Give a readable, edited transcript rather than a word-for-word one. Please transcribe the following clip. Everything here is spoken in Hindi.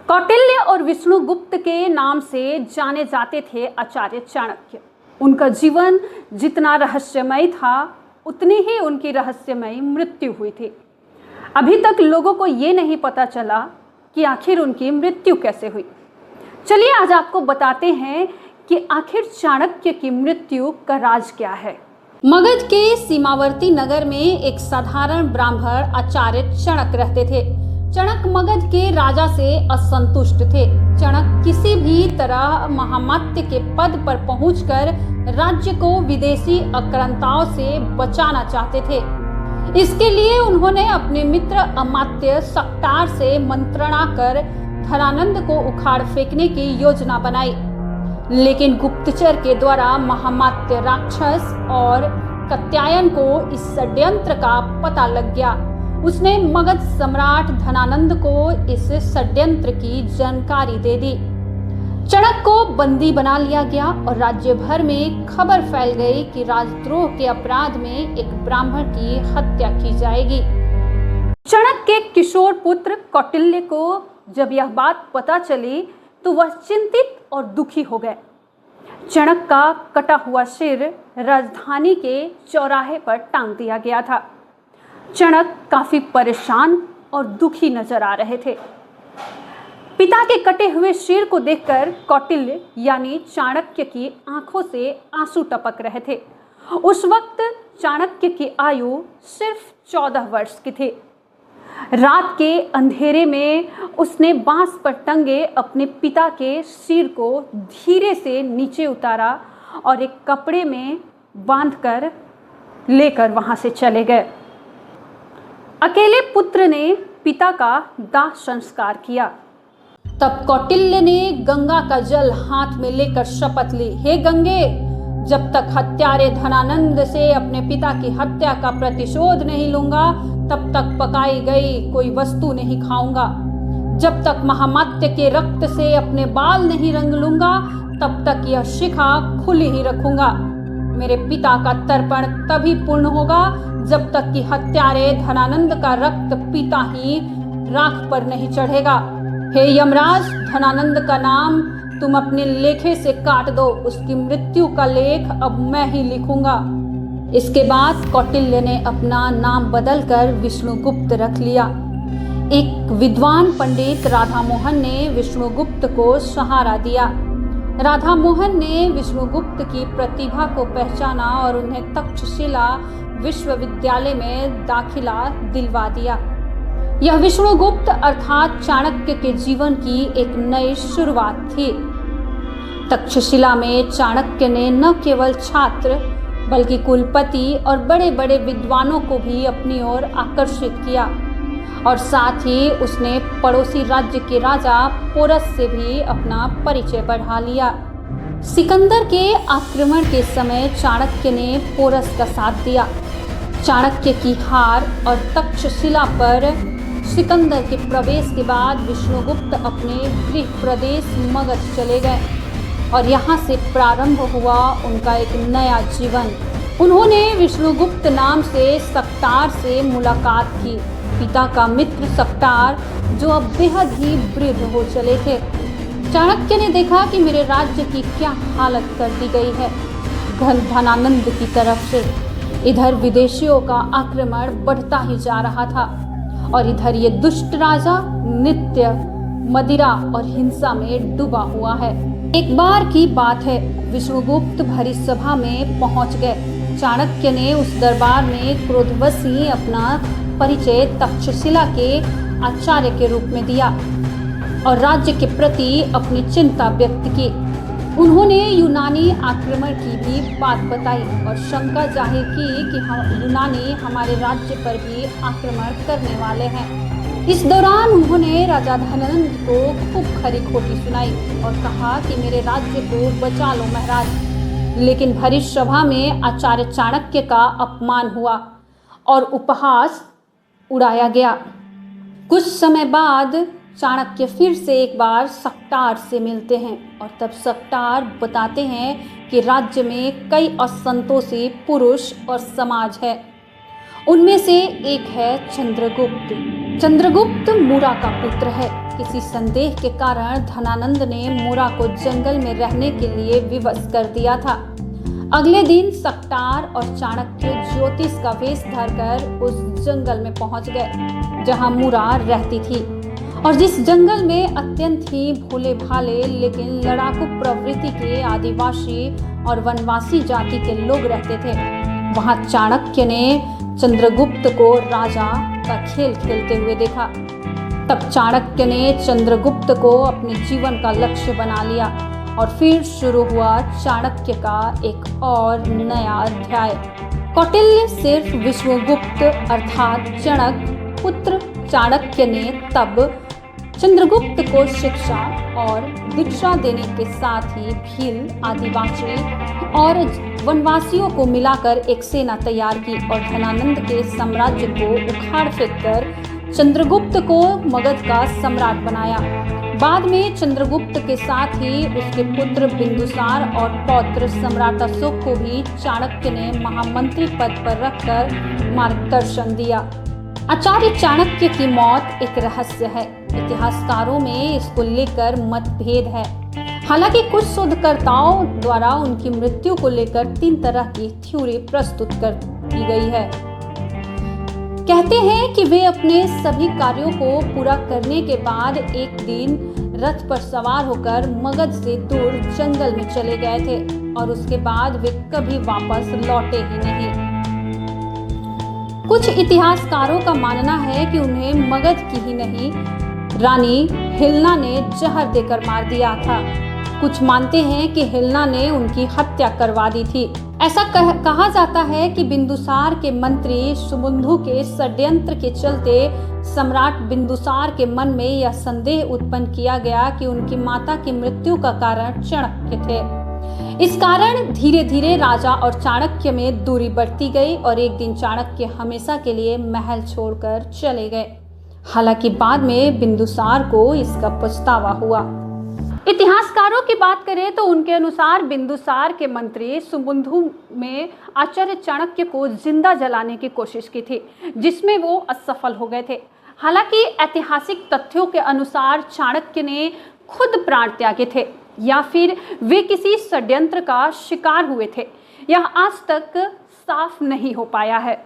कौटिल्य और विष्णुगुप्त के नाम से जाने जाते थे आचार्य चाणक्य। उनका जीवन जितना रहस्यमय था उतनी ही उनकी रहस्यमय मृत्यु हुई थी। अभी तक लोगों को ये नहीं पता चला कि आखिर उनकी मृत्यु कैसे हुई। चलिए आज आपको बताते हैं कि आखिर चाणक्य की मृत्यु का राज क्या है। मगध के सीमावर्ती नगर में एक साधारण ब्राह्मण आचार्य चणक रहते थे। चणक मगध के राजा से असंतुष्ट थे। चणक किसी भी तरह महामात्य के पद पर पहुंचकर राज्य को विदेशी आक्रांताओं से बचाना चाहते थे। इसके लिए उन्होंने अपने मित्र अमात्य सक्टार से मंत्रणा कर धनानंद को उखाड़ फेंकने की योजना बनाई, लेकिन गुप्तचर के द्वारा महामात्य राक्षस और कात्यायन को इस षड्यंत्र का पता लग गया। उसने मगध सम्राट धनानंद को इस षड्यंत्र की जानकारी दे दी। चणक को बंदी बना लिया गया और राज्य भर में खबर फैल गई कि राजद्रोह के अपराध में एक ब्राह्मण की हत्या की जाएगी। चणक के किशोर पुत्र कौटिल्य को जब यह बात पता चली तो वह चिंतित और दुखी हो गए। चणक का कटा हुआ सिर राजधानी के चौराहे पर टांग दिया गया था। चणक काफी परेशान और दुखी नजर आ रहे थे। पिता के कटे हुए सिर को देखकर कौटिल्य यानी चाणक्य की आंखों से आंसू टपक रहे थे। उस वक्त चाणक्य की आयु सिर्फ 14 वर्ष की थी। रात के अंधेरे में उसने बांस पर टंगे अपने पिता के सिर को धीरे से नीचे उतारा और एक कपड़े में बांधकर लेकर वहां से चले गए। अकेले पुत्र ने पिता का दाह संस्कार किया। तब कौटिल्य ने गंगा का जल हाथ में लेकर शपथ ली, हे गंगे, जब तक हत्यारे धनानंद से अपने पिता की हत्या का प्रतिशोध नहीं लूंगा तब तक पकाई गई कोई वस्तु नहीं खाऊंगा। जब तक महामात्य के रक्त से अपने बाल नहीं रंग लूंगा तब तक यह शिखा खुली ही रखूंगा। मेरे पिता का तर्पण तभी पूर्ण होगा जब तक कि हत्यारे धनानंद का रक्त पीता ही राख पर नहीं चढ़ेगा। हे यमराज, धनानंद का नाम तुम अपने लेखे से काट दो। उसकी मृत्यु का लेख अब मैं ही लिखूंगा। इसके बाद कौटिल्य ने अपना नाम बदलकर विष्णुगुप्त रख लिया। एक विद्वान पंडित राधा मोहन ने विष्णुगुप्त को सहारा दिया। राधा मोहन ने विष्णुगुप्त की प्रतिभा को पहचाना और उन्हें तक्षशिला विश्वविद्यालय में दाखिला दिलवा दिया। यह विष्णुगुप्त अर्थात चाणक्य के जीवन की एक नई शुरुआत थी। तक्षशिला में चाणक्य ने न केवल छात्र बल्कि कुलपति और बड़े बड़े विद्वानों को भी अपनी ओर आकर्षित किया और साथ ही उसने पड़ोसी राज्य के राजा पोरस से भी अपना परिचय बढ़ा लिया। सिकंदर के आक्रमण के समय चाणक्य ने पोरस का साथ दिया। चाणक्य की हार और तक्षशिला पर सिकंदर के प्रवेश के बाद विष्णुगुप्त अपने गृह प्रदेश मगध चले गए और यहाँ से प्रारंभ हुआ उनका एक नया जीवन। उन्होंने विष्णुगुप्त नाम से सक्टार से मुलाकात की। पिता का मित्र सक्टार जो अब बेहद ही वृद्ध हो चले थे। चाणक्य ने देखा कि मेरे राज्य की क्या हालत कर दी गई है धनानंद की तरफ से। इधर विदेशियों का आक्रमण बढ़ता ही जा रहा था और इधर ये दुष्ट राजा नित्य मदिरा और हिंसा में डूबा हुआ है। एक बार की बात है, विष्णुगुप्त भरी सभा में पहुंच गए। चाणक्य ने उस दरबार में क्रोधवश ही अपना परिचय तक्षशिला के आचार्य के रूप में दिया और राज्य के प्रति अपनी चिंता व्यक्त की। उन्होंने यूनानी आक्रमण की भी बात बताई और शंका जाहिर की कि यूनानी हमारे राज्य पर भी आक्रमण करने वाले हैं। इस दौरान उन्होंने राजा धनानंद को खूब खरी खोटी सुनाई और कहा कि मेरे राज्य को बचा लो महाराज। लेकिन भरी सभा में आचार्य चाणक्य का अपमान हुआ और उपहास उड़ाया गया। कुछ समय बाद चाणक्य फिर से एक बार सक्टार से मिलते हैं और तब सक्टार बताते हैं कि राज्य में कई असंतोषी पुरुष और समाज है। उनमें से एक है चंद्रगुप्त। चंद्रगुप्त मुरा का पुत्र है। किसी संदेह के कारण धनानंद ने मुरा को जंगल में रहने के लिए विवश कर दिया था। अगले दिन सकटार और चाणक्य ज्योतिष का वेश धरकर उस जंगल में पहुंच गए जहां मुरा रहती थी और जिस जंगल में अत्यंत ही भोले भाले लेकिन लड़ाकू प्रवृत्ति के आदिवासी और वनवासी जाति के लोग रहते थे। वहां चाणक्य ने चंद्रगुप्त को राजा का खेल खेलते हुए देखा। तब चाणक्य ने चंद्रगुप्त को अपने जीवन का लक्ष्य बना लिया और फिर शुरू हुआ चाणक्य का एक और नया अध्याय। कौटिल्य सिर्फ विश्वगुप्त अर्थात चाणक्य पुत्र चाणक्य ने तब चंद्रगुप्त को शिक्षा और दीक्षा देने के साथ ही भील आदिवासी और वनवासियों को मिलाकर एक सेना तैयार की और धनानंद के साम्राज्य को उखाड़ फेंक कर चंद्रगुप्त को मगध का सम्राट बनाया। बाद में चंद्रगुप्त के साथ ही उसके पुत्र बिंदुसार और पौत्र सम्राट अशोक को भी चाणक्य ने महामंत्री पद पर रखकर मार्गदर्शन दिया। आचार्य चाणक्य की मौत एक रहस्य है। इतिहासकारों में इसको लेकर मतभेद है। हालांकि कुछ शोधकर्ताओं द्वारा उनकी मृत्यु को लेकर 3 तरह की थ्योरी प्रस्तुत कर दी गई है। कहते हैं कि वे अपने सभी कार्यों को पूरा करने के बाद एक दिन रथ पर सवार होकर मगध से दूर जंगल में चले गए थे और उसके बाद वे कभी वापस लौटे ही नहीं। कुछ इतिहासकारों का मानना है कि उन्हें मगध की ही नहीं रानी हिलना ने जहर देकर मार दिया था। कुछ मानते हैं कि हिलना ने उनकी हत्या करवा दी थी। ऐसा कहा जाता है कि बिंदुसार के मंत्री सुबुंधु के षड्यंत्र के चलते सम्राट बिंदुसार के मन में यह संदेह उत्पन्न किया गया कि उनकी माता की मृत्यु का कारण चाणक्य थे। इस कारण धीरे धीरे राजा और चाणक्य में दूरी बढ़ती गई और एक दिन चाणक्य हमेशा के लिए महल छोड़कर चले गए। हालांकि बाद में बिंदुसार को इसका पछतावा हुआ। इतिहासकारों की बात करें तो उनके अनुसार बिंदुसार के मंत्री सुबुंधु में आचार्य चाणक्य को जिंदा जलाने की कोशिश की थी, जिसमें वो असफल हो गए थे। हालांकि ऐतिहासिक तथ्यों के अनुसार चाणक्य ने खुद प्राण त्यागे थे या फिर वे किसी षड्यंत्र का शिकार हुए थे, यह आज तक साफ नहीं हो पाया है।